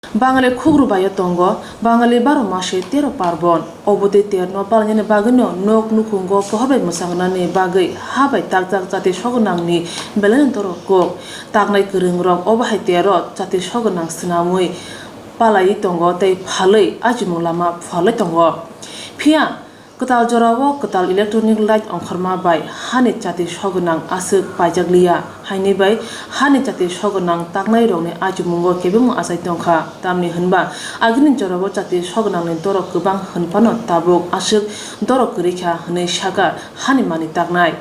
বাঙালি খুগরুবাইয়া তঙ্গ বাঙালি 12 মাসে 13 পার্বণ অবদে 13 নপালনি বাগিনো নক নুকুঙ্গ পহবাই মোসাংনানি বাগৈ হাবাই তাকজাক chatisogwnangni বেলেন তরক তাকনাই গরং রক অবাহাই 13 chatisogwnang স্নামুই পালাই তঙ্গ তাই ফাलै ajimung lama ফাलै তঙ্গ ফিয়া kwtal jorao kwtal electronic light ongkhorma bai hani chatisogwnang aswk paijakliya haini bai hani chatisogwnang taknairogni ajimungo kebengmung achaikha tamoni hwba agini jorao chatisogwnangni Doro kwbang hwnphano Tabuk aswk Doro kwrwikha hwnwi sakha hani mani taknai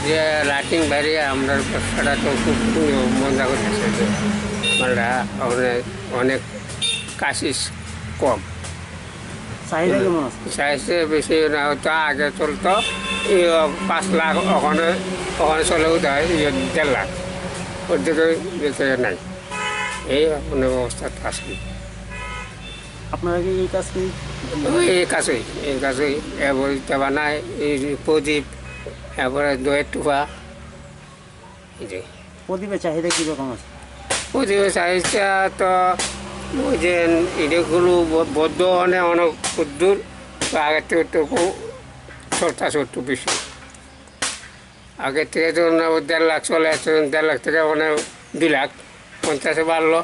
যে lighting বাইরে আমরা ব্যবসাটা তো খুব মজা করতেছে আমরা অনেক কাশিস কম সাইজে বেশি না হতো আগে চলতো 5 লাখ ওখানে ওখানে চলেও দেয় 1.5 লাখ ওর দিকে বেঁচে নাই এই অবস্থা আসবে আপনারা কি এই কাজ কি এই কাজই বইতে বানায় এই প্রদীপ এরপরে দইয়ের টুপা প্রদীপের চাহিদা কীরকম আছে? প্রদীপের চাহিদা তো ওই যে এগুলো বদ্ধ অনেক দূর আগের থেকে একটু চলতেছে একটু বেশি আগের থেকে ধরুন 1.5 লাখ চলে আসছে 1.5 লাখ থেকে 2 লাখ 50 বাড়লো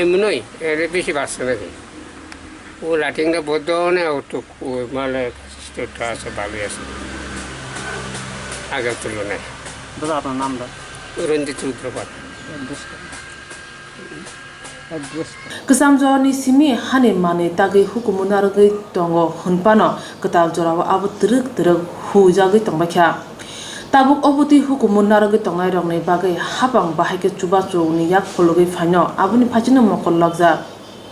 এমনই এর বেশি বাড়ছে নাকি ও লাইটিংটা বদ্ধ অনেক একটু মানে আছে ভালোই আছে আগের তুলনায়। দাদা আপনার নামটা? রঞ্জিত রুদ্রপাত। Kesamjoni simi hani mani tagi hukumunargui tongo hwnphano kwtal jorao abo truk hujagui tongbakha Tabuk obuti hukumunargui tongnai rokni bagui habang bahaike chubachu ni yak phologui phaino aboni phachino mokol logjak